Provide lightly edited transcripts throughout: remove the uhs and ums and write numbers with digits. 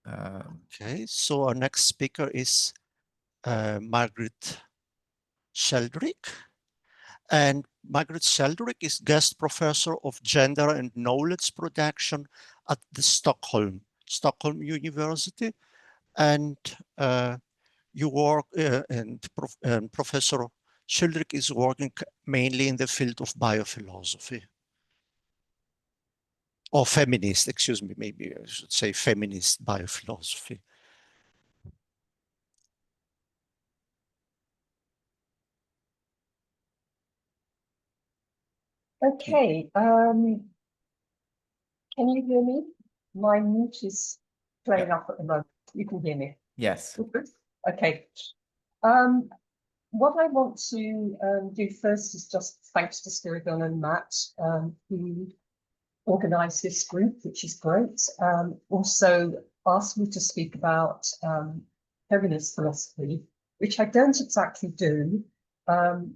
Okay, so our next speaker is Margrit Shildrick. And Margrit Shildrick is guest professor of gender and knowledge production at the Stockholm University. And you work, and Professor Shildrick is working mainly in the field of biophilosophy. Or feminist, excuse me, maybe I should say feminist biophilosophy. Okay, can you hear me? My mute is playing up at the moment. You can hear me? Yes. Okay. What I want to do first is just thanks to Spirigon and Matt, who organised this group, which is great. Also asked me to speak about feminist philosophy, which I don't exactly do,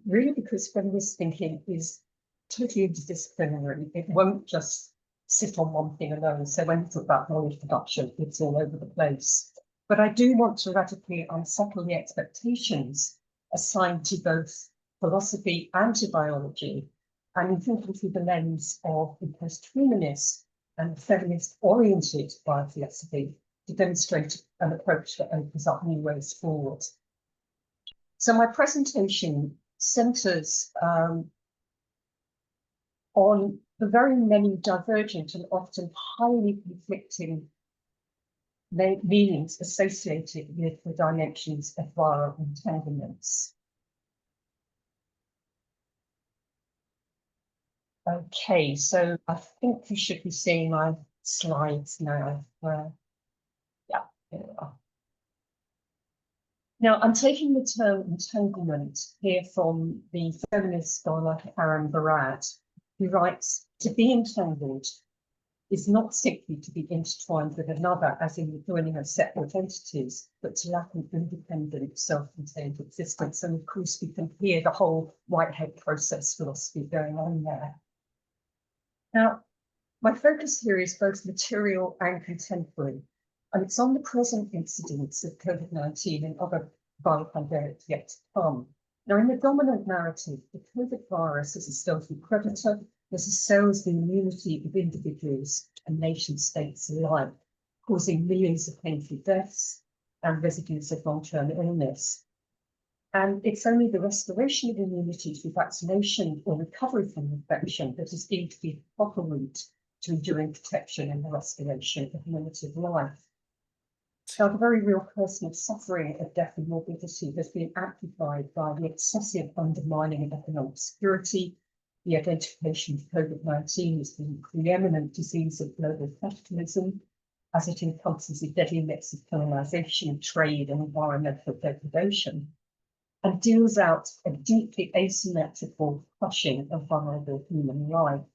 really because feminist thinking is totally interdisciplinary. It won't just sit on one thing alone. So when you talk about knowledge production, it's all over the place. But I do want to radically unsettle the expectations assigned to both philosophy and to biology, and thinking through the lens of the posthumanist and feminist-oriented biophilosophy to demonstrate an approach that opens up new ways forward. So my presentation centres on the very many divergent and often highly conflicting meanings associated with the dimensions of viral entanglements. Okay, so I think you should be seeing my slides now. Yeah, here we are. Now, I'm taking the term entanglement here from the feminist scholar Karen Barad, who writes, "To be entangled is not simply to be intertwined with another, as in the joining of separate entities, but to lack an independent, self-contained existence." And of course, we can hear the whole Whitehead process philosophy going on there. Now, my focus here is both material and contemporary, and it's on the present incidence of COVID-19 and other viral pandemics yet to come. Now, in the dominant narrative, the COVID virus is a stealthy predator that assails the immunity of individuals and nation states alike, causing millions of painful deaths and residues of long-term illness. And it's only the restoration of immunity through vaccination or recovery from infection that is deemed to be the proper route to enduring protection and the restoration of normative life. Now, the very real personal suffering of death and morbidity has been amplified by the excessive undermining of economic security, the identification of COVID-19 as the preeminent disease of global capitalism, as it encompasses a deadly mix of colonization, trade, and environmental degradation, and deals out a deeply asymmetrical crushing of vulnerable human life.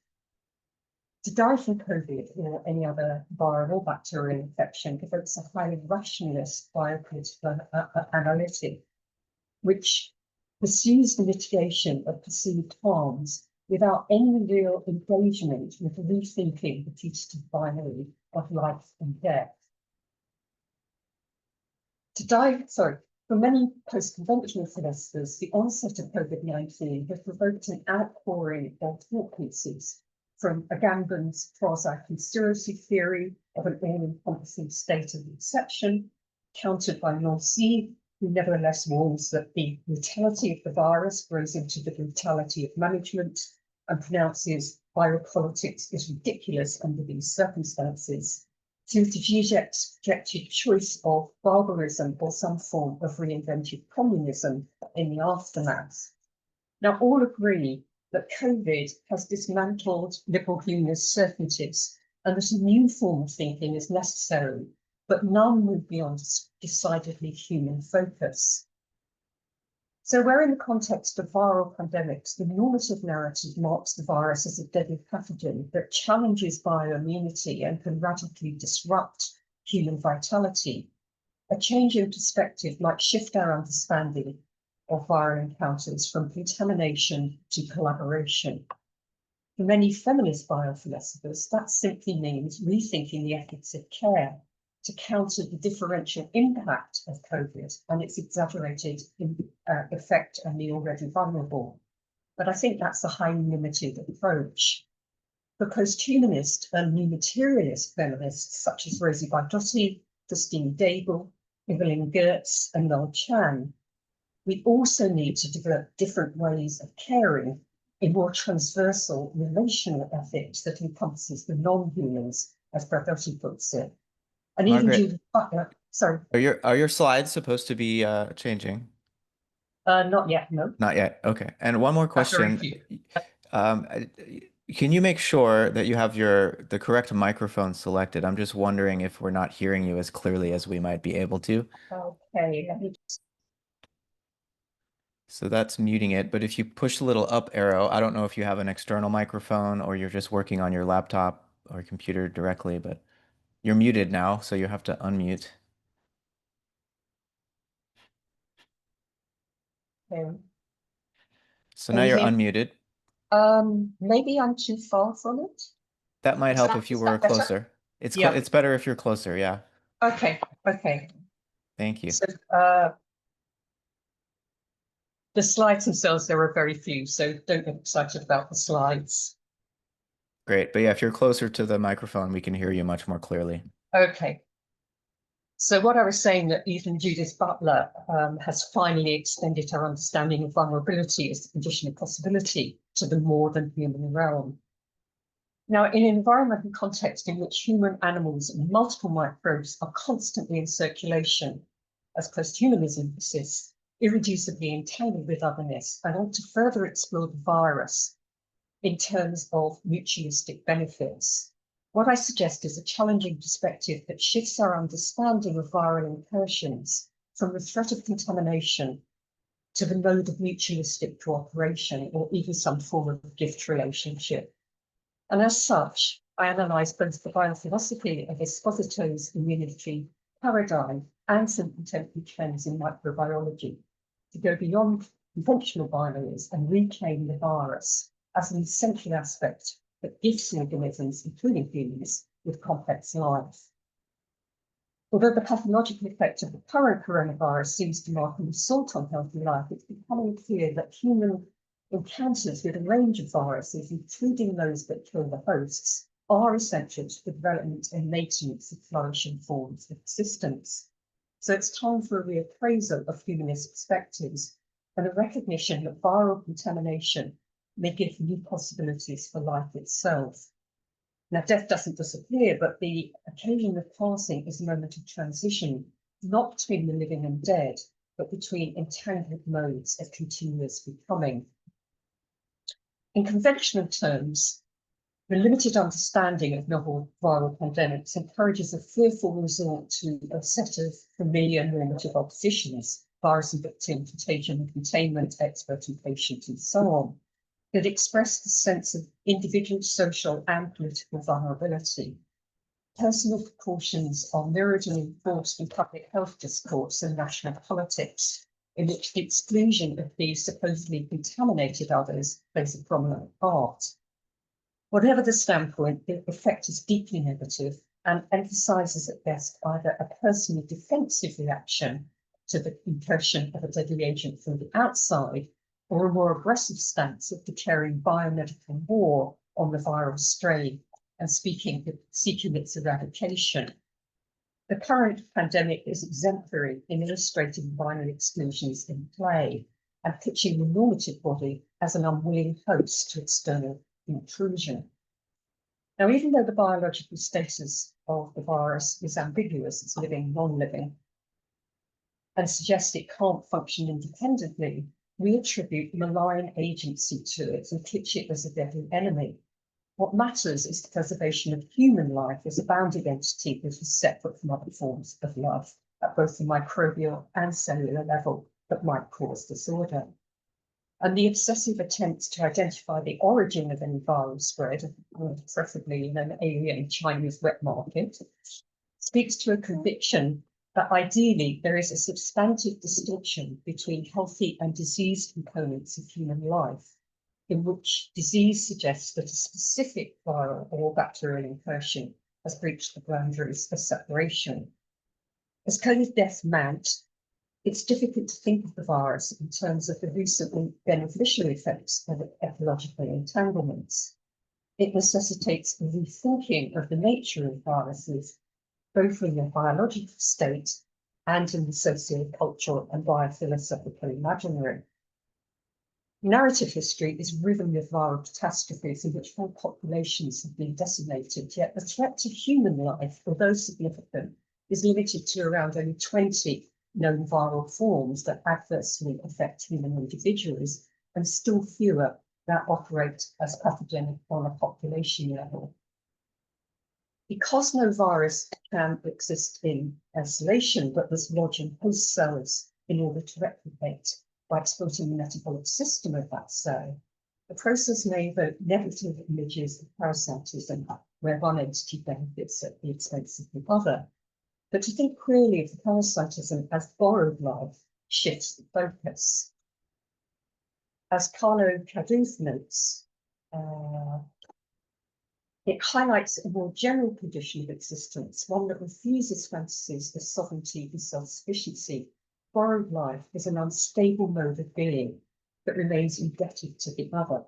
To die from COVID or any other viral or bacterial infection evokes a highly rationalist biocritical analytic, which pursues the mitigation of perceived harms without any real engagement with rethinking the putative binary of life and death. For many post-conventional philosophers, the onset of COVID-19 has provoked an outpouring of thought pieces, from Agamben's quasi-conspiracy theory of an all-encompassing state of exception, countered by Nancy, who nevertheless warns that the brutality of the virus grows into the brutality of management and pronounces biopolitics is ridiculous under these circumstances, to the Zizek's choice of barbarism or some form of reinvented communism in the aftermath. Now, all agree that COVID has dismantled liberal humanist certainties and that a new form of thinking is necessary, but none move beyond decidedly human focus. So where in the context of viral pandemics, the normative narrative marks the virus as a deadly pathogen that challenges bioimmunity and can radically disrupt human vitality, a change in perspective might shift our understanding of viral encounters from contamination to collaboration. For many feminist biophilosophers, that simply means rethinking the ethics of care to counter the differential impact of COVID and its exaggerated effect on the already vulnerable. But I think that's a highly limited approach. For posthumanist and new materialist feminists, such as Rosie Baidotti, Christine Daigle, Evelyn Gertz, and Noel Chan, we also need to develop different ways of caring in more transversal relational ethics that encompasses the non-humans, as Baidotti puts it. And Margaret, even Judith Butler, sorry. Are your slides supposed to be changing? Not yet, no. Not yet. Okay. And one more question. Can you make sure that you have the correct microphone selected? I'm just wondering if we're not hearing you as clearly as we might be able to. Okay, let me just... So that's muting it. But if you push the little up arrow, I don't know if you have an external microphone or you're just working on your laptop or computer directly, but you're muted now, so you have to unmute. Okay. So now you're unmuted. Maybe I'm too far from it. That might help if you were closer. It's better if you're closer, yeah. Okay, okay. Thank you. So the slides themselves, there are very few, so don't get excited about the slides. Great, but yeah, if you're closer to the microphone, we can hear you much more clearly. Okay. So what I was saying, that even Judith Butler has finally extended her understanding of vulnerability as the condition of possibility to the more than human realm. Now, in an environmental context in which human, animals, and multiple microbes are constantly in circulation, as posthumanism persists, irreducibly entangled with otherness, I want to further explore the virus in terms of mutualistic benefits. What I suggest is a challenging perspective that shifts our understanding of viral incursions from the threat of contamination to the mode of mutualistic cooperation, or even some form of gift relationship. And as such, I analyse both the biophilosophy of Esposito's immunitary-paradigm and some contemporary trends in microbiology to go beyond conventional binaries and reclaim the virus as an essential aspect that gives organisms, including humans, with complex life. Although the pathological effect of the current coronavirus seems to mark an assault on healthy life, it's becoming clear that human encounters with a range of viruses, including those that kill the hosts, are essential to the development and maintenance of flourishing forms of existence. So it's time for a reappraisal of humanist perspectives and a recognition that viral contamination may give new possibilities for life itself. Now, death doesn't disappear, but the occasion of passing is a moment of transition, not between the living and dead, but between entangled modes of continuous becoming. In conventional terms, the limited understanding of novel viral pandemics encourages a fearful resort to a set of familiar normative oppositions, virus and victim, contagion and containment, expert and patient, and so on, that express the sense of individual, social, and political vulnerability. Personal precautions are mirrored and enforced in public health discourse and national politics, in which the exclusion of these supposedly contaminated others plays a prominent part. Whatever the standpoint, the effect is deeply negative and emphasises at best either a personally defensive reaction to the incursion of a deadly agent from the outside, or a more aggressive stance of declaring biomedical war on the viral strain and seeking its eradication. The current pandemic is exemplary in illustrating binary exclusions in play and pitching the normative body as an unwilling host to external intrusion. Now, even though the biological status of the virus is ambiguous, it's living, non-living, and suggests it can't function independently, we attribute malign agency to it and pitch it as a deadly enemy. What matters is the preservation of human life as a bounded entity that is separate from other forms of life at both the microbial and cellular level that might cause disorder. And the obsessive attempts to identify the origin of any viral spread, preferably in an alien Chinese wet market, speaks to a conviction that ideally there is a substantive distinction between healthy and diseased components of human life. in which disease suggests that a specific viral or bacterial incursion has breached the boundaries of separation. As COVID deaths mount, it's difficult to think of the virus in terms of the recently beneficial effects of ecological entanglements. It necessitates a rethinking of the nature of viruses, both in their biological state and in the socio-cultural and biophilosophical imaginary. Narrative history is riven with viral catastrophes in which whole populations have been decimated, yet the threat to human life, although significant, is limited to around only 20 known viral forms that adversely affect human individuals, and still fewer that operate as pathogenic on a population level. Because no virus can exist in isolation, but must lodge in host cells in order to replicate by exploiting the metabolic system of that cell, the process may evoke negative images of parasitism, where one entity benefits at the expense of the other. But to think clearly of the parasitism as borrowed life shifts the focus. As Carlo Caduth notes, it highlights a more general condition of existence, one that refuses fantasies of sovereignty and self-sufficiency. Borrowed life is an unstable mode of being that remains indebted to the other.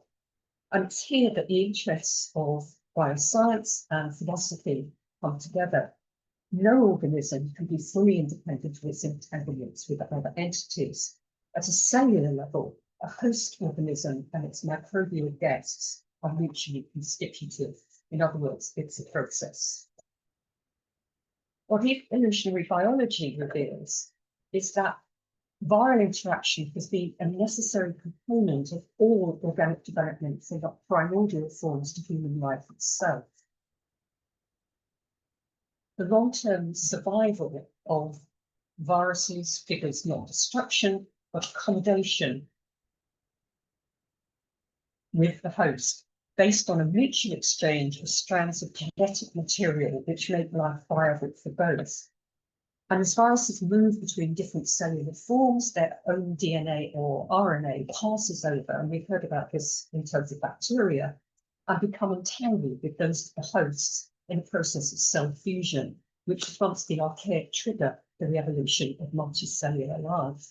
And it's here that the interests of bioscience and philosophy come together. No organism can be fully independent of its entanglements with other entities. At a cellular level, a host organism and its microbial guests are mutually constitutive. In other words, it's a process. What evolutionary biology reveals is that viral interaction has been a necessary component of all organic development from the primordial forms to human life itself. The long-term survival of viruses figures not destruction, but accommodation with the host, based on a mutual exchange of strands of genetic material which make life viable for both. And as viruses move between different cellular forms, their own DNA or RNA passes over, and we've heard about this in terms of bacteria, and become entangled with those of the hosts in a process of cell fusion, which was once the archaic trigger for the evolution of multicellular life.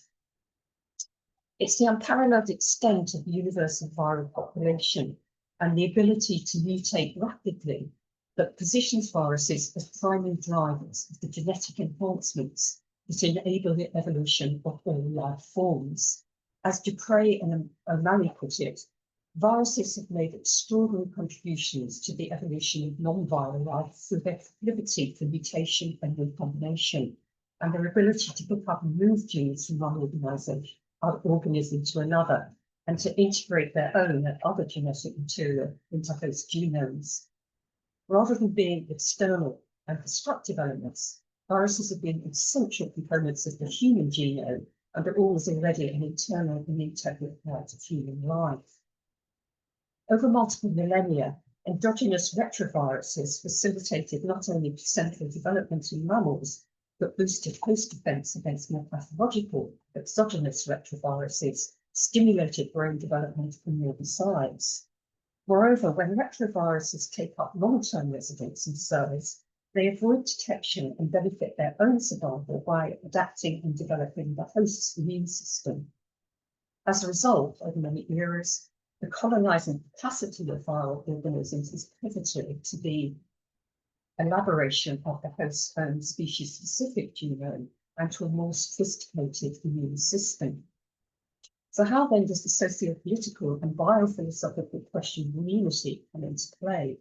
It's the unparalleled extent of the universal viral population and the ability to mutate rapidly that positions viruses as primary drivers of the genetic enhancements that enable the evolution of all life forms. As Dupre and O'Malley put it, viruses have made extraordinary contributions to the evolution of non-viral life through their proclivity for mutation and recombination, and their ability to pick up and move genes from one organism to another, and to integrate their own and other genetic material into host genomes. Rather than being external and destructive elements, viruses have been essential components of the human genome and are always already an internal and integral part of human life. Over multiple millennia, endogenous retroviruses facilitated not only placental development in mammals, but boosted host defense against more pathological exogenous retroviruses, stimulated brain development and more besides. Moreover, when retroviruses take up long-term residence in cells, they avoid detection and benefit their own survival by adapting and developing the host's immune system. As a result, over many eras, the colonizing capacity of viral organisms is pivotal to the elaboration of the host's own species-specific genome and to a more sophisticated immune system. So how then does the socio-political and biophilosophical question of immunity come into play?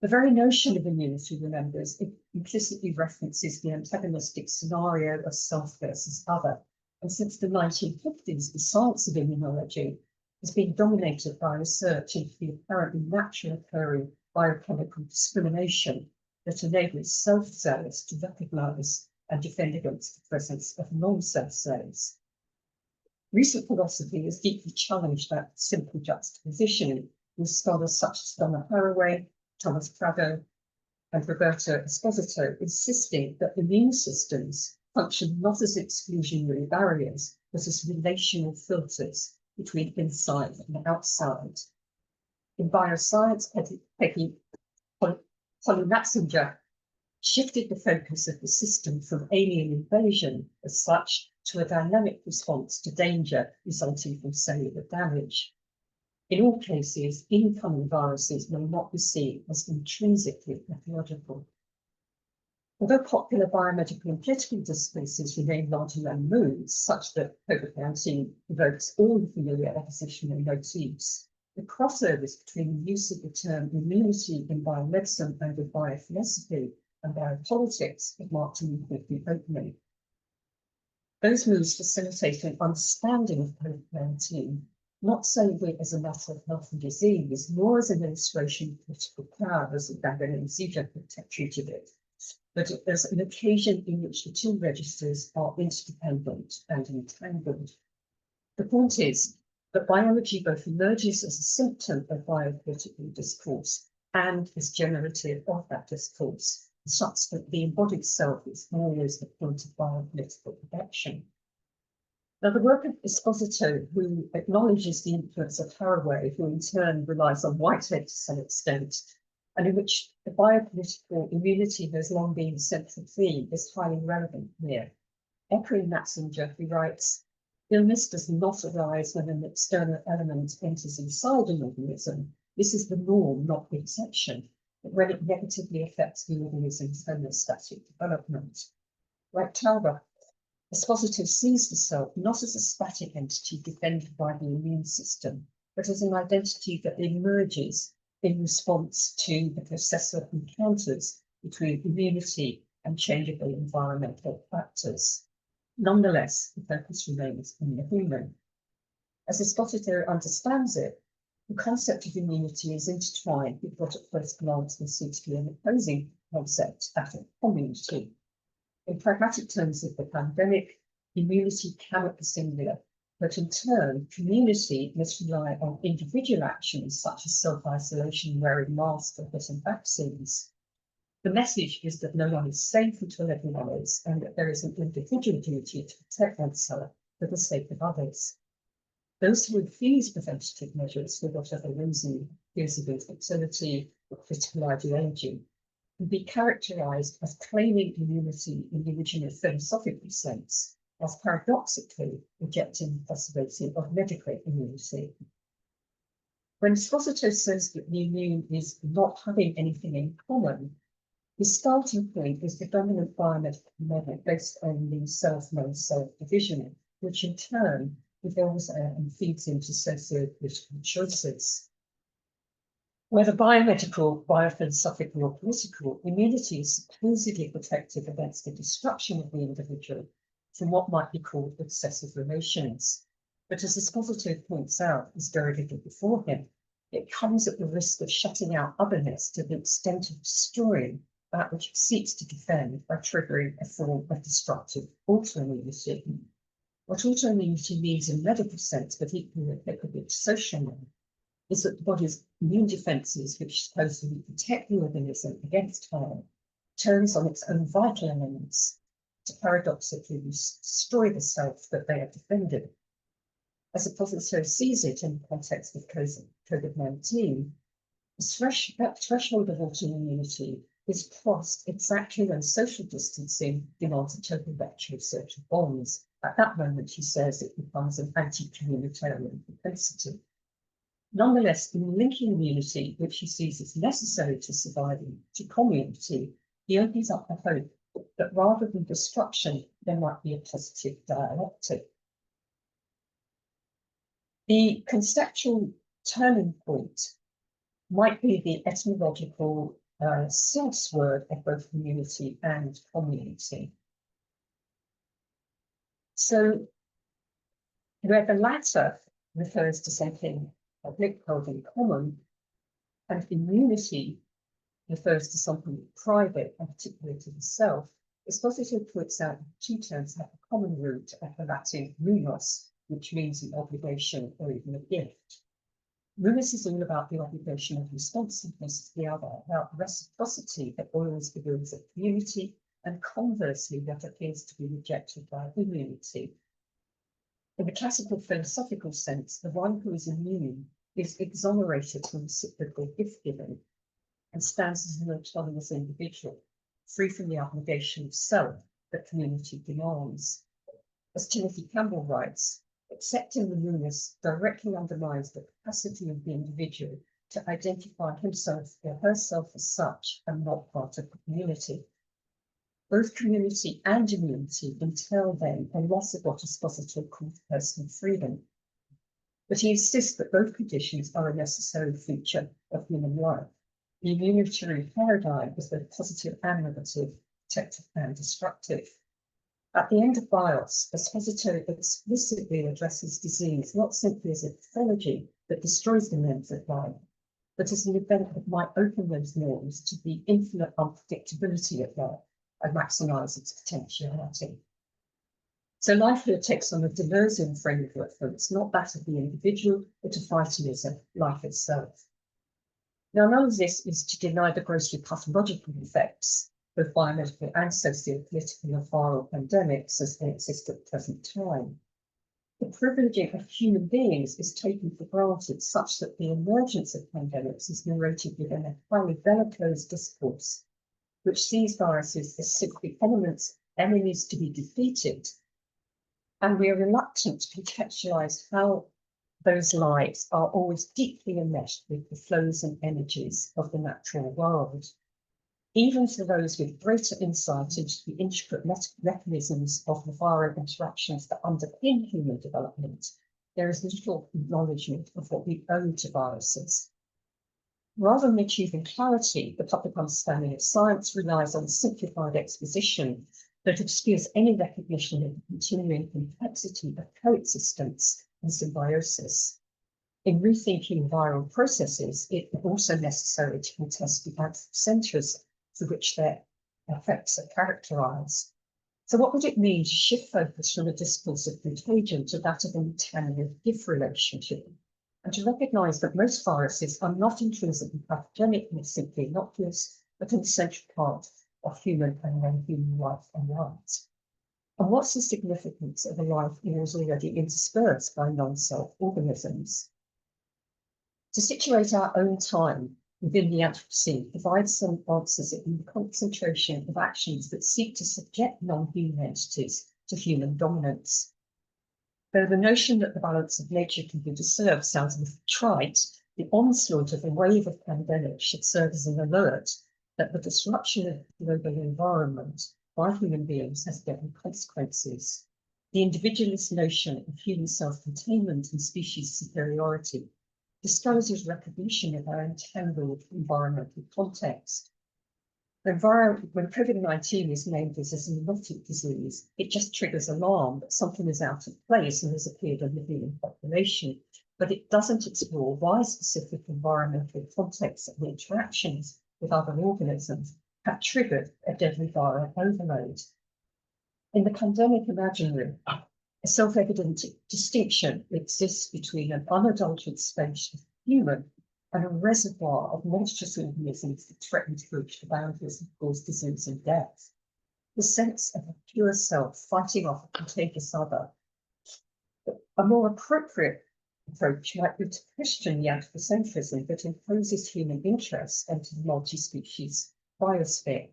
The very notion of immunity, remembers, it implicitly references the antagonistic scenario of self versus other. And since the 1950s, the science of immunology has been dominated by research into the apparently naturally occurring biochemical discrimination that enables self cells to recognize and defend against the presence of non-self cells. Recent philosophy has deeply challenged that simple juxtaposition with scholars such as Donna Haraway, Thomas Prado, and Roberto Esposito, insisting that immune systems function not as exclusionary barriers, but as relational filters, between inside and outside. In bioscience, Peggy Polly-Matzinger shifted the focus of the system from alien invasion as such to a dynamic response to danger resulting from cellular damage. In all cases, incoming viruses may not be seen as intrinsically pathological. Although popular biomedical and political discourses remain largely unmoved, such that COVID-19 evokes all the familiar oppositional motifs, the crossovers between the use of the term immunity in biomedicine and in biophilosophy and biopolitics have marked a movement opening. Those moves facilitate an understanding of COVID-19, not solely as a matter of health and disease, nor as an illustration of political power, as Dagan Zizek treated it, but as an occasion in which the two registers are interdependent and entangled. The point is that biology both emerges as a symptom of biopolitical discourse and is generative of that discourse, such that the embodied self is always the point of biopolitical action. Now, the work of Esposito, who acknowledges the influence of Haraway, who in turn relies on Whitehead to some extent, and in which the biopolitical immunity has long been the central theme, is highly relevant here. Echoing Matzinger, who writes, illness does not arise when an external element enters inside an organism. This is the norm, not the exception, but when it negatively affects the organism's homeostatic development. Like Tauber, Esposito sees the self not as a static entity defended by the immune system, but as an identity that emerges in response to the processor encounters between immunity and changeable environmental factors. Nonetheless, the focus remains in the human. As Esposito understands it, the concept of immunity is intertwined with what at first glance will seem to be an opposing concept, that of community. In pragmatic terms of the pandemic, immunity cannot be singular, but in turn, community must rely on individual actions such as self-isolation, wearing masks, or getting vaccines. The message is that no one is safe until everyone is, and that there is an individual duty to protect oneself for the sake of others. Those who refuse preventative measures for whatever reason, fears of infertility or critical ideology, can be characterised as claiming immunity in the original philosophical sense, as paradoxically rejecting the possibility of medical immunity. When Esposito says that the immune is not having anything in common, his starting point is the dominant biomedical model based on the self-known self-division, which in turn evolves and feeds into socio-political choices. Whether biomedical, biophilosophical, or political, immunity is supposedly protective against the destruction of the individual from what might be called obsessive relations. But as Esposito points out, as very little before him, it comes at the risk of shutting out otherness to the extent of destroying that which it seeks to defend by triggering a form of destructive autoimmunity. What autoimmunity means in medical sense, but equally applicable to social life, is that the body's immune defences, which supposedly protect the organism against harm, turns on its own vital elements to paradoxically destroy the self that they are defending. As Esposito sees it in the context of COVID-19, that threshold of autoimmunity is crossed exactly when social distancing demands a total rupture of social bonds. At that moment, he says, it becomes an anti-communitarian propensity. Nonetheless, in linking immunity, which he sees as necessary to surviving, to community, he opens up the hope that rather than destruction, there might be a positive dialectic. The conceptual turning point might be the etymological source word of both community and community. So, where the latter refers to something public held in common, and immunity refers to something private and particular to the self, Esposito points out that two terms have a common root of the Latin munus, which means an obligation or even a gift. Munus is all about the obligation of responsiveness to the other, about reciprocity that oils the wheels of community, and conversely, that appears to be rejected by immunity. In the classical philosophical sense, the one who is immune is exonerated from reciprocal gift-giving and stands as an autonomous individual, free from the obligation of self that community demands. As Timothy Campbell writes, accepting the newness directly undermines the capacity of the individual to identify himself or herself as such and not part of the community. Both community and immunity entail then a loss of what Esposito called personal freedom. But he insists that both conditions are a necessary feature of human life. The immunitary-paradigm is both positive and negative, protective and destructive. At the end of Bios, Esposito explicitly addresses disease not simply as a pathology that destroys the norms of life, but as an event that might open those norms to the infinite unpredictability of life and maximise its potentiality. So life here takes on a Deleuzian frame of reference, not that of the individual, but of vitalism, life itself. Now, none of this is to deny the grossly pathological effects, both biomedical and socio-political of viral pandemics as they exist at the present time. The privileging of human beings is taken for granted such that the emergence of pandemics is narrated within a highly bellicose discourse, which sees viruses as simply enemies to be defeated. And we are reluctant to contextualise how those lives are always deeply enmeshed with the flows and energies of the natural world. Even for those with greater insight into the intricate mechanisms of the viral interactions that underpin human development, there is little acknowledgement of what we owe to viruses. Rather than achieving clarity, the public understanding of science relies on simplified exposition that obscures any recognition of the continuing complexity of coexistence and symbiosis. In rethinking viral processes, it is also necessary to contest the anthropocentrism through which their effects are characterised. So what would it mean to shift focus from a discourse of contagion to that of an entangled-gift relationship, and to recognise that most viruses are not intrinsically pathogenic and simply innocuous, but an essential part of human and non-human life and rights? And what's the significance of a life that is already interspersed by non-self organisms? To situate our own time within the Anthropocene provides some answers in the concentration of actions that seek to subject non-human entities to human dominance. Though the notion that the balance of nature can be disturbed sounds a little trite, the onslaught of a wave of pandemics should serve as an alert that the disruption of the global environment by human beings has different consequences. The individualist notion of human self-containment and species superiority discourages recognition of our entangled environmental context. When COVID-19 is named as a zoonotic disease, it just triggers alarm that something is out of place and has appeared in the human population, but it doesn't explore why specific environmental contexts and interactions with other organisms have triggered a deadly viral overload. In the pandemic imaginary, a self-evident distinction exists between an unadulterated space of human and a reservoir of monstrous organisms that threaten to breach the boundaries and cause disease and death. The sense of a pure self fighting off a contagious other. A more appropriate approach might be to question the anthropocentrism that imposes human interests into the multi-species biosphere.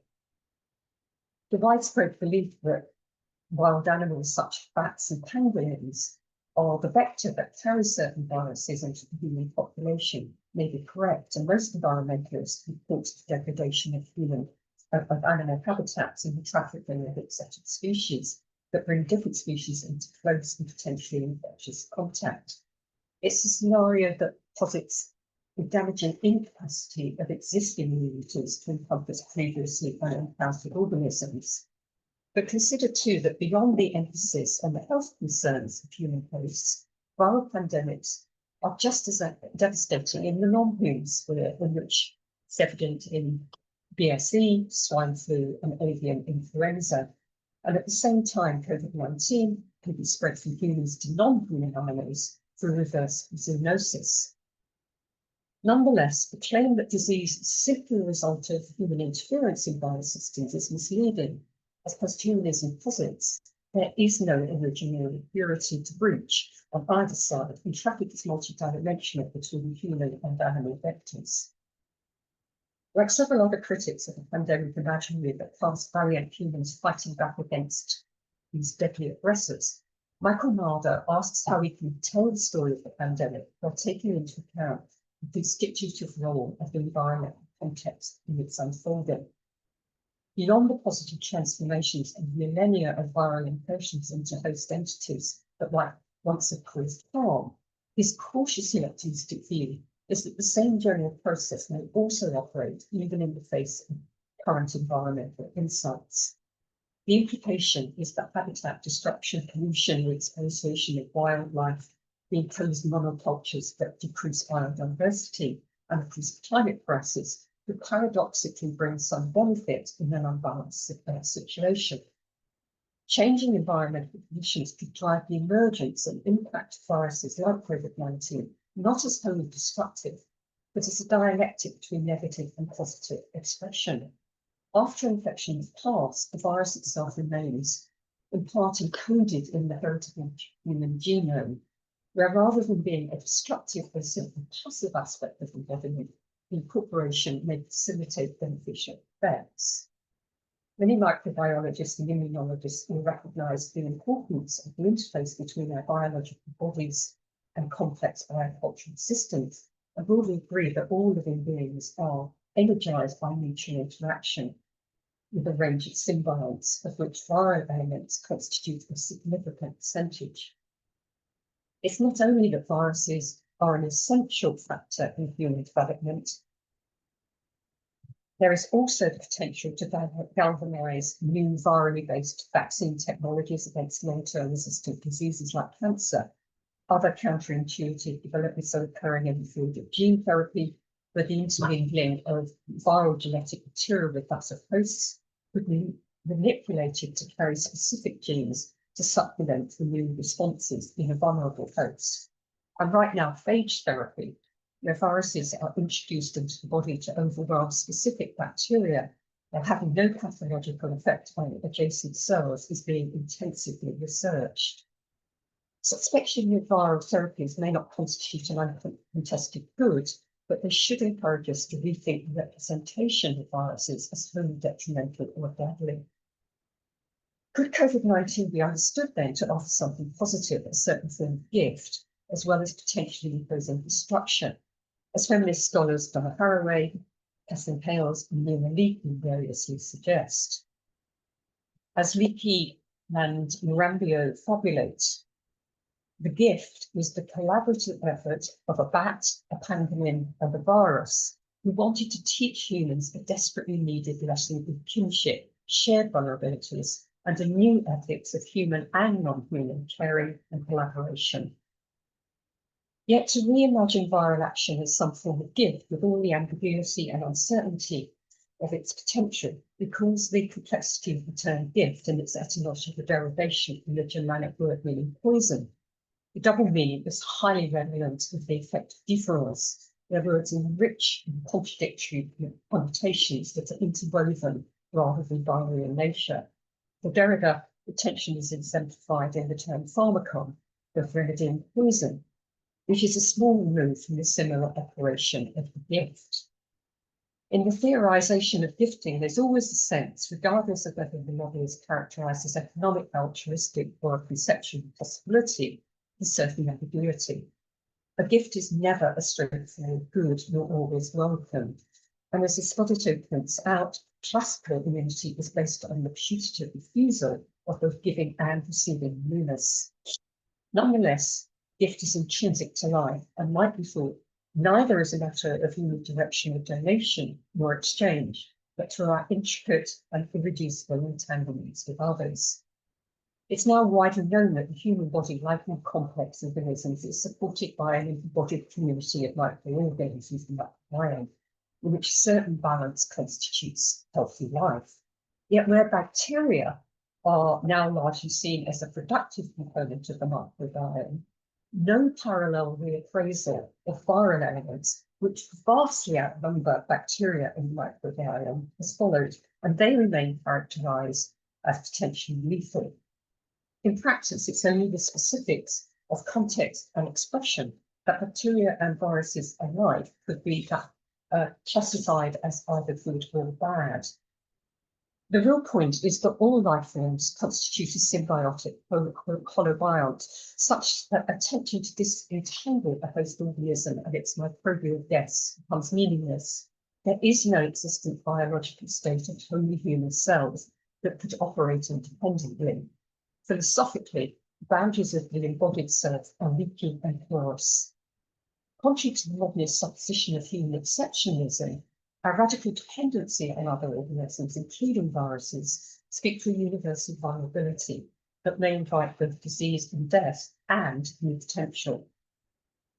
The widespread belief that wild animals such as bats and pangolins are the vector that carries certain viruses into the human population may be correct, and most environmentalists report the degradation of animal habitats and the trafficking of exotic species that bring different species into close and potentially infectious contact. It's a scenario that posits the damaging incapacity of existing communities to encompass previously unencountered organisms. But consider too that beyond the emphasis on the health concerns of human hosts, viral pandemics are just as devastating in the non-human sphere, in which it's evident in BSE, swine flu, and avian influenza. And at the same time, COVID-19 can be spread from humans to non-human animals through reverse zoonosis. Nonetheless, the claim that disease is simply a result of human interference in biosystems is misleading, as posthumanism posits There is no original purity to breach on either side, and traffic is multidimensional between human and animal vectors. Like several other critics of the pandemic imaginary that cast valiant humans fighting back against these deadly aggressors, Michael Marder asks how we can tell the story of the pandemic while taking into account the constitutive role of the environment and context in its unfolding. Beyond the positive transformations and millennia of viral incursions into host entities that might once have caused harm, his cautiously optimistic view is that the same general process may also operate even in the face of current environmental insights. The implication is that habitat destruction, pollution, or exploitation of wildlife, the imposed monocultures that decrease biodiversity and increase climate crisis could paradoxically bring some benefit in an unbalanced situation. Changing environmental conditions could drive the emergence and impact of viruses like COVID-19, not as wholly destructive, but as a dialectic between negative and positive expression. After infection has passed, the virus itself remains, in part encoded in the heritable human genome, where rather than being a destructive or simply passive aspect of embodiment, incorporation may facilitate beneficial effects. Many microbiologists and immunologists will recognise the importance of the interface between our biological bodies and complex biocultural systems, and broadly agree that all living beings are energised by mutual interaction with a range of symbionts, of which viral elements constitute a significant percentage. It's not only that viruses are an essential factor in human development, there is also the potential to galvanise new virally based vaccine technologies against long-term resistant diseases like cancer. Other counterintuitive developments are occurring in the field of gene therapy, where the intermingling of viral genetic material with that of hosts could be manipulated to carry specific genes to supplement immune responses in a vulnerable host. And right now, phage therapy, where viruses are introduced into the body to overwhelm specific bacteria, having no pathological effect on adjacent cells, is being intensively researched. Suspension of viral therapies may not constitute an uncontested good, but they should encourage us to rethink the representation of viruses as wholly detrimental or deadly. Could COVID-19 be understood then to offer something positive, a certain form of gift, as well as potentially imposing destruction, as feminist scholars Donna Haraway, Kathleen Hales, and Nina Leakey variously suggest? As Leakey and Mirambio fabulate, the gift was the collaborative effort of a bat, a pangolin, and a virus who wanted to teach humans a desperately needed lesson of kinship, shared vulnerabilities, and a new ethics of human and non-human caring and collaboration. Yet to reimagine viral action as some form of gift with all the ambiguity and uncertainty of its potential recalls the complexity of the term gift and its etymological derivation from the Germanic word meaning poison. The double meaning is highly relevant with the effect of difference, where words enrich and contradictory connotations that are interwoven rather than binary in nature. For Derrida, the tension is exemplified in the term pharmacon, the remedy poison, which is a small move from the similar operation of the gift. In the theorisation of gifting, there's always a sense, regardless of whether the model is characterised as economic, altruistic, or a conceptual possibility, there's certain ambiguity. A gift is never a straightforward good, nor always welcome. And as Esposito points out, classical immunity is based on the putative refusal of both giving and receiving newness. Nonetheless, gift is intrinsic to life and might be thought neither as a matter of unidirectional donation nor exchange, but through our intricate and irreducible entanglements with others. It's now widely known that the human body, like all complex organisms, is supported by an embodied community of microorganisms and microbiome, in which certain balance constitutes healthy life. Yet where bacteria are now largely seen as a productive component of the microbiome, no parallel reappraisal of viral elements, which vastly outnumber bacteria in the microbiome, has followed, and they remain characterised as potentially lethal. In practice, it's only the specifics of context and expression that bacteria and viruses alike could be classified as either good or bad. The real point is that all life forms constitute a symbiotic holobiont, such that attempting to disentangle a host organism and its microbial deaths becomes meaningless. There is no existent biological state of wholly human cells that could operate independently. Philosophically, the boundaries of the embodied self are leaky and porous. Contrary to the modernist supposition of human exceptionalism, our radical dependency on other organisms, including viruses, speak for universal vulnerability that may invite both disease and death and new potential.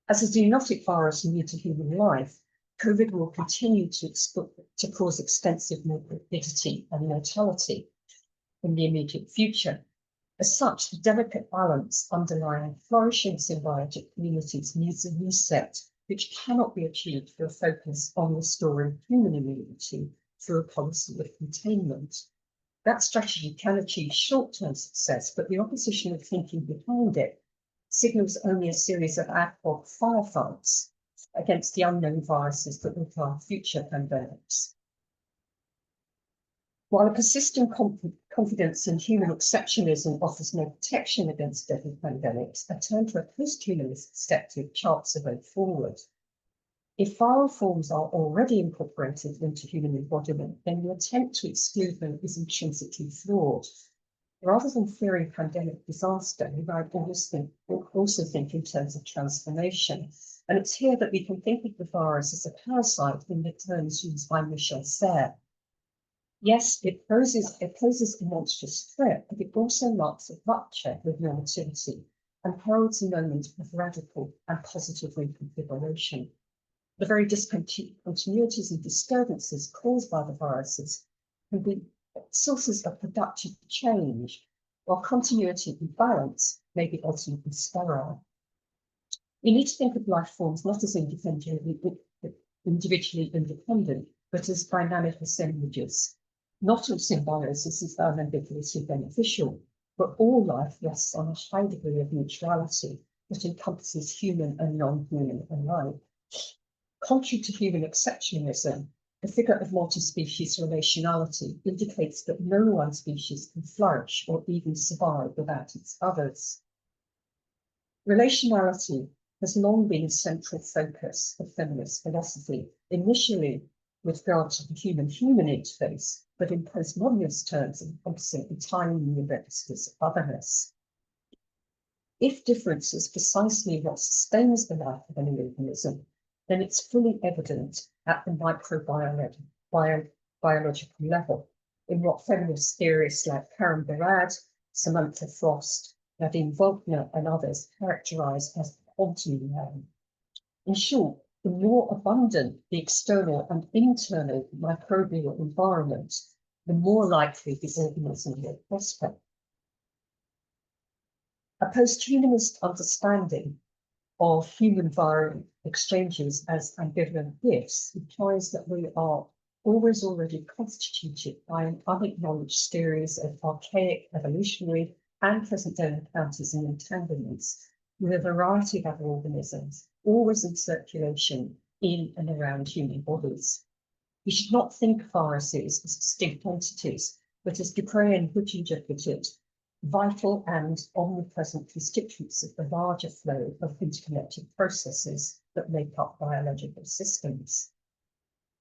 As a zoonotic virus new to human life, COVID will continue to cause extensive morbidity and mortality in the immediate future. As such, the delicate balance underlying flourishing symbiotic communities needs a reset, which cannot be achieved through a focus on restoring human immunity through a policy of containment. That strategy can achieve short-term success, but the opposition of thinking behind it signals only a series of ad hoc firefights against the unknown viruses that require future pandemics. While a persistent confidence in human exceptionalism offers no protection against deadly pandemics, a turn to a post-humanist perspective charts a way forward. If viral forms are already incorporated into human embodiment, then the attempt to exclude them is intrinsically flawed. Rather than fearing pandemic disaster, we might also think in terms of transformation. And it's here that we can think of the virus as a parasite in the terms used by Michel Serres. Yes, it poses a monstrous threat, but it also marks a rupture with normativity and heralds a moment of radical and positive reconfiguration. The very discontinuities and disturbances caused by the viruses can be sources of productive change, while continuity and balance may be ultimately sterile. We need to think of life forms not as individually independent, but as dynamic assemblages. Not all symbiosis is unambiguously beneficial, but all life rests on a high degree of mutuality that encompasses human and non-human alike. Contrary to human exceptionalism, the figure of multi-species relationality indicates that no one species can flourish or even survive without its others. Relationality has long been a central focus of feminist philosophy, initially with regard to the human-human interface, but in postmodernist terms encompassing entirely new registers of otherness. If difference is precisely what sustains the life of any organism, then it's fully evident at the microbiological level, in what feminist theorists like Karen Barad, Samantha Frost, Nadine Volkner, and others characterize as the quantum realm. In short, the more abundant the external and internal microbial environment, the more likely the organism will prosper. A posthumanist understanding of human-viral exchanges as ambivalent gifts implies that we are always already constituted by an unacknowledged series of archaic, evolutionary, and present-day encounters and entanglements with a variety of other organisms, always in circulation in and around human bodies. We should not think of viruses as distinct entities, but as Dupré and Huttinger put it, vital and omnipresent constituents of the larger flow of interconnected processes that make up biological systems.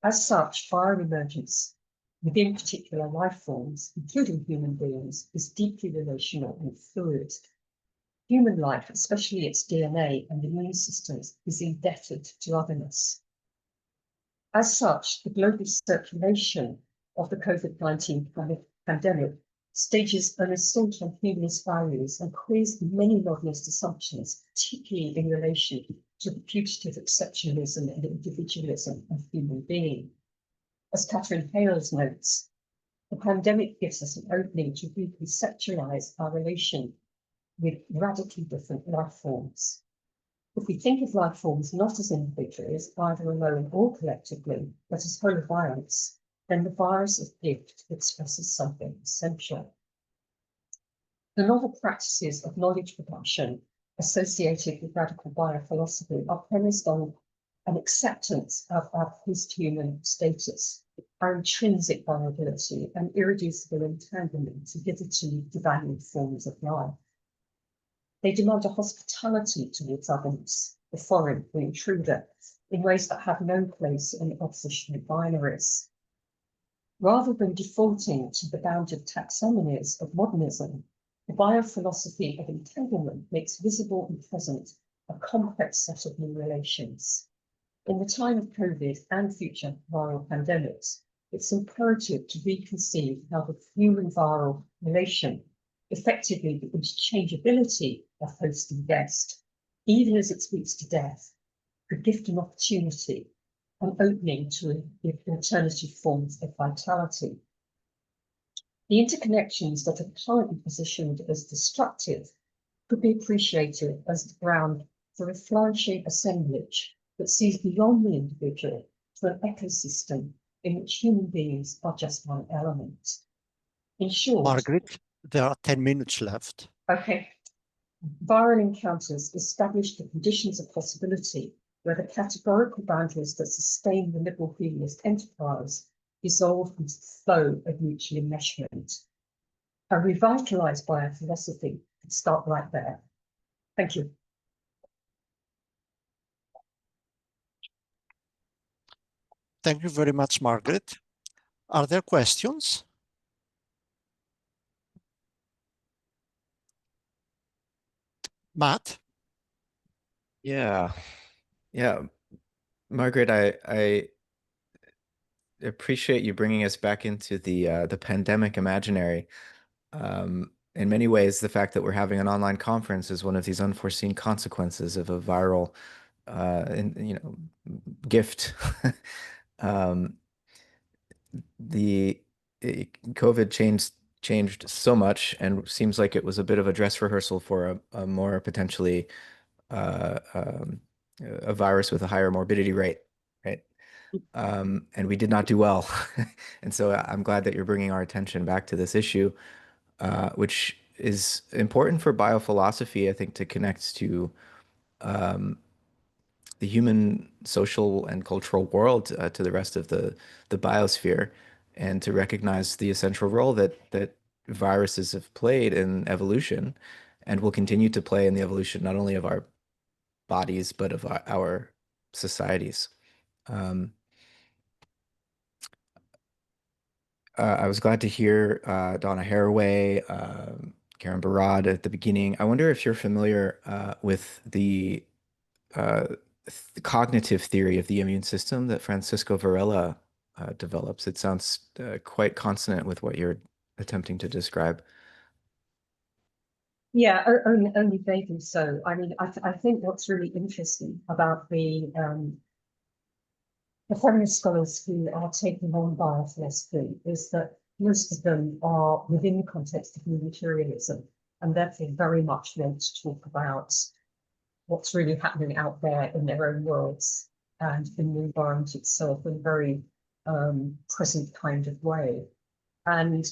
As such, viral emergence within particular life forms, including human beings, is deeply relational and fluid. Human life, especially its DNA and immune systems, is indebted to otherness. As such, the global circulation of the COVID-19 pandemic stages an assault on humanist values and queers many modernist assumptions, particularly in relation to the putative exceptionalism and individualism of human being. As Catherine Hales notes, the pandemic gives us an opening to reconceptualize our relation with radically different life forms. If we think of life forms not as individuals, either alone or collectively, but as holobionts, then the virus of gift expresses something essential. The novel practices of knowledge production associated with radical biophilosophy are premised on an acceptance of our posthuman status, our intrinsic vulnerability, and irreducible entanglement to hitherto devalued forms of life. They demand a hospitality towards otherness, the foreign, the intruder, in ways that have no place in oppositional binaries. Rather than defaulting to the bounded taxonomies of modernism, the biophilosophy of entanglement makes visible and present a complex set of new relations. In the time of COVID and future viral pandemics, it's imperative to reconceive how the human-viral relation, effectively the interchangeability of host and guest, even as it speaks to death, could gift an opportunity, an opening to alternative forms of vitality. The interconnections that are currently positioned as destructive could be appreciated as the ground for a flourishing assemblage that sees beyond the individual to an ecosystem in which human beings are just one element. In short, Margrit, there are 10 minutes left. okay, viral encounters establish the conditions of possibility where the categorical boundaries that sustain the liberal humanist enterprise dissolve into the flow of mutual enmeshment. A revitalised biophilosophy could start right there. Thank you. Thank you very much, Margrit. Are there questions? Matt? Yeah. Margaret, I appreciate you bringing us back into the pandemic imaginary. In many ways, the fact that we're having an online conference is one of these unforeseen consequences of a viral, gift. The COVID changed so much, and seems like it was a bit of a dress rehearsal for a more potentially a virus with a higher morbidity rate, right? And we did not do well. And so I'm glad that you're bringing our attention back to this issue, which is important for biophilosophy, I think, to connect to the human social and cultural world, to the rest of the biosphere, and to recognize the essential role that viruses have played in evolution and will continue to play in the evolution not only of our bodies but of our societies. I was glad to hear Donna Haraway, Karen Barad at the beginning. I wonder if you're familiar with the cognitive theory of the immune system that Francisco Varela develops. It sounds quite consonant with what you're attempting to describe. Yeah, only vaguely so. I mean, I think what's really interesting about the feminist scholars who are taking on biophilosophy is that most of them are within the context of new materialism, and therefore very much want to talk about what's really happening out there in their own worlds and in the environment itself in a very present kind of way. And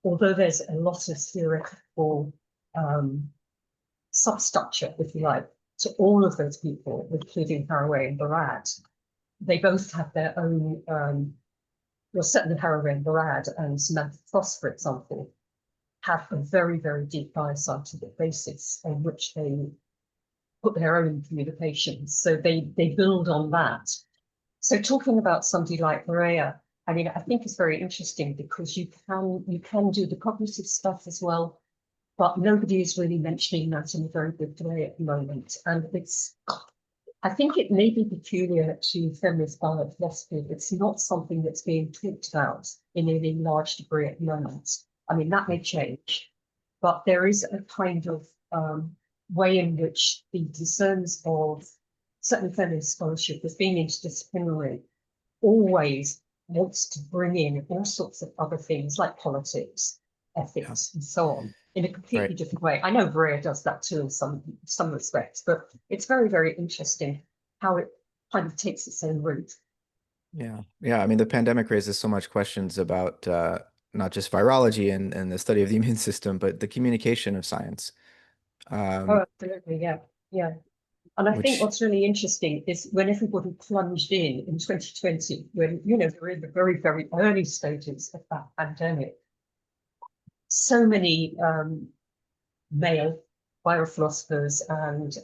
although there's a lot of theoretical substructure, if you like, to all of those people, including Haraway and Barad, they both have their own, well, certainly Haraway and Barad and Samantha Prof, for example, have a very, very deep bioscientific basis on which they put their own communications. So they build on that. So talking about somebody like Maria, I mean, I think it's very interesting because you can do the cognitive stuff as well, but nobody is really mentioning that in a very good way at the moment. And I think it may be peculiar to feminist biophilosophy. It's not something that's being talked about in any large degree at the moment. I mean, that may change, but there is a kind of way in which the concerns of certainly feminist scholarship as being interdisciplinary always wants to bring in all sorts of other things like politics, ethics, and so on in a completely different way. I know Brea does that too in some respects, but it's very, very interesting how it kind of takes its own route. Yeah. I mean, the pandemic raises so much questions about not just virology and the study of the immune system, but the communication of science. Oh, absolutely, yeah, yeah. And I think Which, what's really interesting is when everybody plunged in 2020, when, you know, we're in the very, very early stages of that pandemic, so many male biophilosophers and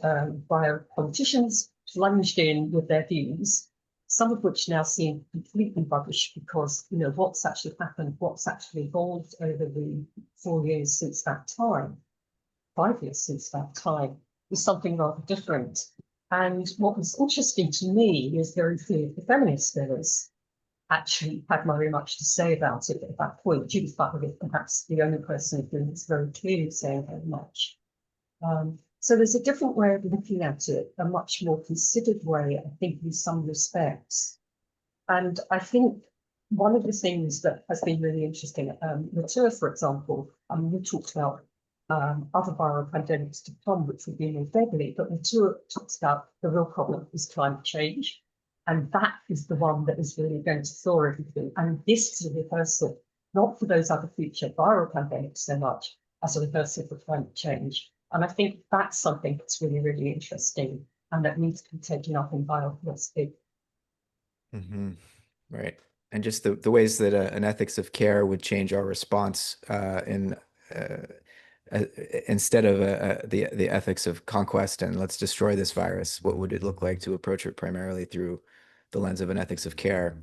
biopoliticians plunged in with their views, some of which now seem completely rubbish because, you know, what's actually happened, what's actually evolved over the 4 years since that time, 5 years since that time, was something rather different. And what was interesting to me is very few of the feminist scholars actually had very much to say about it at that point. Judith Butler is perhaps the only person who is very clearly saying very much. So there's a different way of looking at it, a much more considered way, I think, in some respects. And I think one of the things that has been really interesting, Matua, for example, we talked about other viral pandemics to come, which would be more deadly, but Matua talks about the real problem is climate change. And that is the one that is really going to thaw everything. And this is a rehearsal, not for those other future viral pandemics so much, as a rehearsal for climate change. And I think that's something that's really, really interesting and that needs to be taken up in biophilosophy. right. And just the ways that an ethics of care would change our response instead of the ethics of conquest and let's destroy this virus, what would it look like to approach it primarily through the lens of an ethics of care?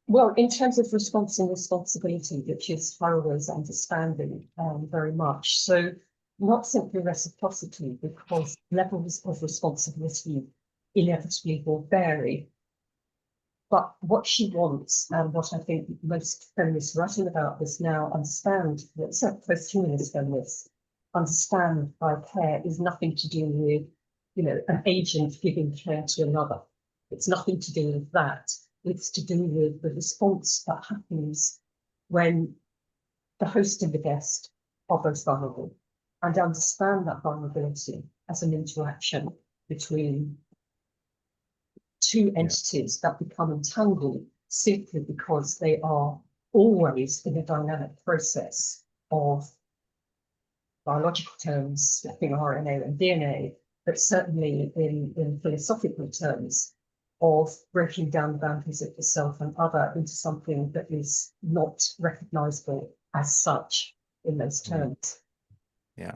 Well, in terms of response and responsibility, which is Haraway's understanding very much. So not simply reciprocity, because levels of responsibility inevitably will vary. But what she wants, and what I think most feminists writing about this now understand, except posthumanist feminists, understand by care is nothing to do with, you know, an agent giving care to another. It's nothing to do with that. It's to do with the response that happens when the host and the guest are both vulnerable, and understand that vulnerability as an interaction between two entities that become entangled simply because they are always in a dynamic process of biological terms, flipping RNA and DNA, but certainly in philosophical terms of breaking down the boundaries of the self and other into something that is not recognizable as such in those terms. Yeah.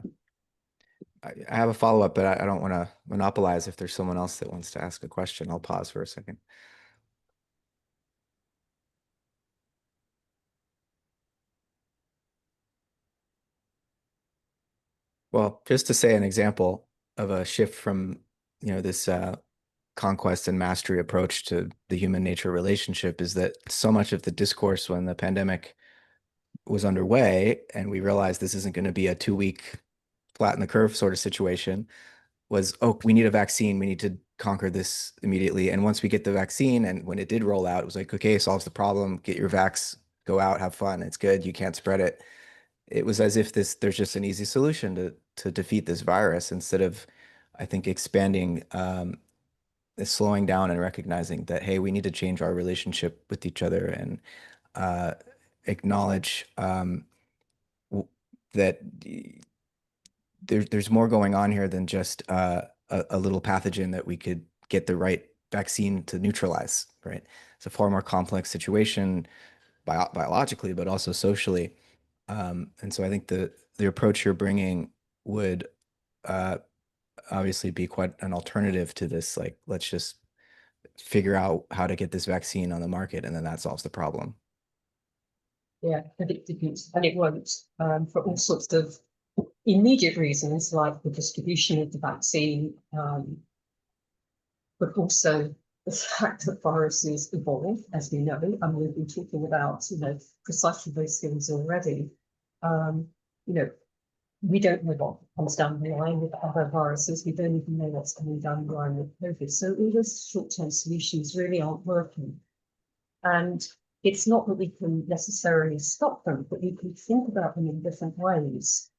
I have a follow-up, but I don't want to monopolize. If there's someone else that wants to ask a question, I'll pause for a second. Well, just to say an example of a shift from, you know, this conquest and mastery approach to the human nature relationship is that so much of the discourse when the pandemic was underway and we realized this isn't going to be a 2-week flatten the curve sort of situation was, oh, we need a vaccine. We need to conquer this immediately. And once we get the vaccine and when it did roll out, it was like, okay, solves the problem. Get your vax, go out, have fun. It's good. You can't spread it. It was as if there's just an easy solution to defeat this virus instead of, I think, expanding, slowing down and recognizing that, hey, we need to change our relationship with each other and acknowledge that there's more going on here than just a little pathogen that we could get the right vaccine to neutralize, right? It's a far more complex situation biologically, but also socially. And so I think the approach you're bringing would obviously be quite an alternative to this, like, let's just figure out how to get this vaccine on the market and then that solves the problem. Yeah, and it didn't, and it won't, for all sorts of immediate reasons, like the distribution of the vaccine, but also the fact that viruses evolve, as we know, and we've been talking about, you know, precisely those things already. You know, we don't know what comes down the line with other viruses. We don't even know what's coming down the line with COVID. So all those short-term solutions really aren't working. And it's not that we can necessarily stop them, but we can think about them in different ways,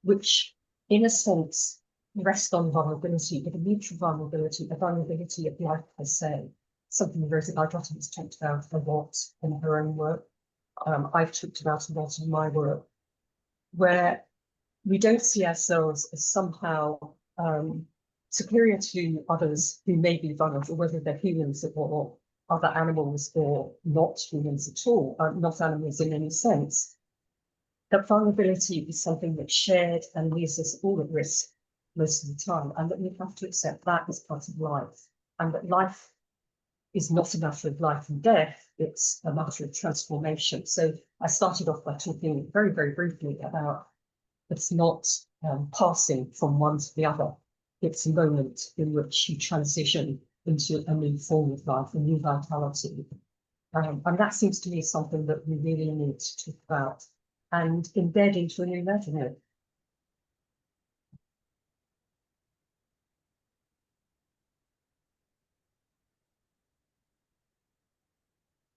which in a sense rest on vulnerability, but a mutual vulnerability, a vulnerability of life per se, something Rosa Guidotti has talked about a lot in her own work. I've talked about a lot in my work, where we don't see ourselves as somehow superior to others who may be vulnerable, whether they're humans or other animals or not humans at all, not animals in any sense. That vulnerability is something that's shared and leaves us all at risk most of the time, and that we have to accept that as part of life, and that life is not a matter of life and death, it's a matter of transformation. So I started off by talking very, very briefly about it's not passing from one to the other. It's a moment in which you transition into a new form of life, a new vitality. And that seems to me something that we really need to talk about and embed into a new measurement.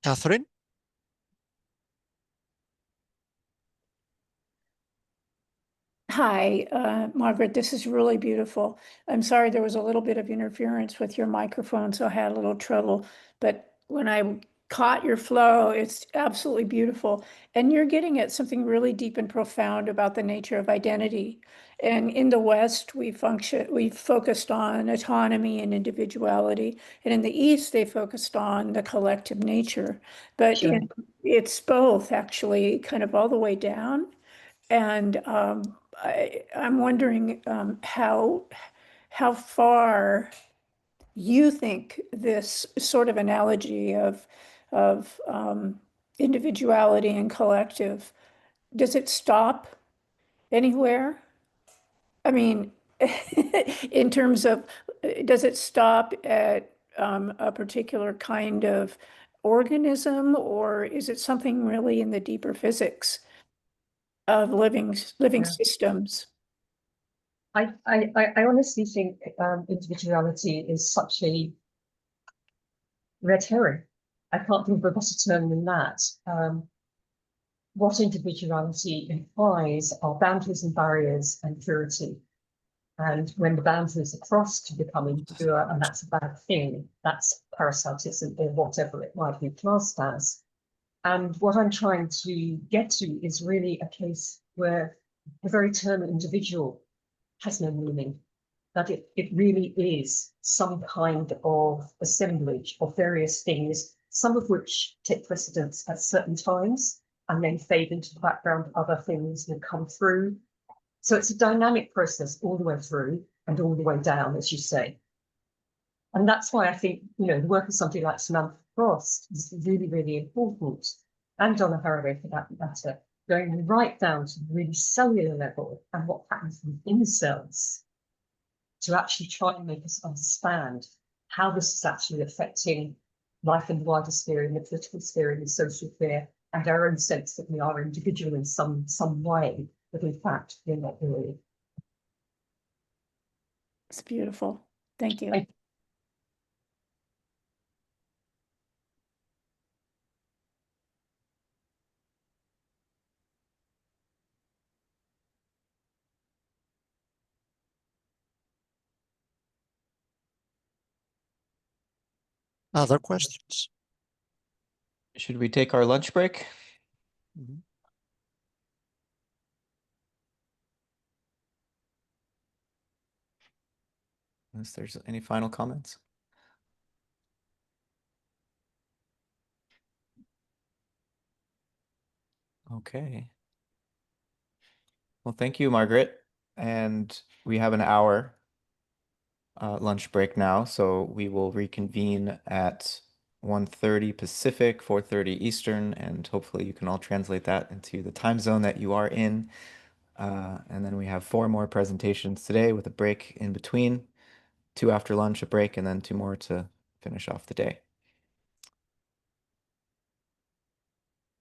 Catherine? Hi, Margaret, this is really beautiful. I'm sorry there was a little bit of interference with your microphone, so I had a little trouble. But when I caught your flow, it's absolutely beautiful. And you're getting at something really deep and profound about the nature of identity. And in the West, we've focused on autonomy and individuality. And in the East, they focused on the collective nature. But Sure. it's both actually kind of all the way down. And I'm wondering how far you think this sort of analogy of individuality and collective, does it stop anywhere? I mean, in terms of, does it stop at a particular kind of organism, or is it something really in the deeper physics of living Yeah. systems? I honestly think individuality is such a red herring. I can't think of a better term than that. What individuality implies are boundaries and barriers and purity. And when the boundaries are crossed to become impure, and that's a bad thing, that's parasitism or whatever it might be classed as. And what I'm trying to get to is really a case where the very term individual has no meaning, that it really is some kind of assemblage of various things, some of which take precedence at certain times and then fade into the background, other things will come through. So it's a dynamic process all the way through and all the way down, as you say. And that's why I think, the work of somebody like Samantha Frost is really, really important, and Donna Haraway for that matter, going right down to the really cellular level and what happens within cells to actually try and make us understand how this is actually affecting life in the wider sphere, in the political sphere, in the social sphere, and our own sense that we are individual in some way, but in fact, we're not really. It's beautiful. Thank you. Other questions? Should we take our lunch break? Mhm. Unless there's any final comments. Okay. Well, thank you, Margaret. And we have an hour lunch break now, so we will reconvene at 1:30 Pacific, 4:30 Eastern, and hopefully you can all translate that into the time zone that you are in. And then we have 4 more presentations today with a break in between, 2 after lunch, a break, and then 2 more to finish off the day.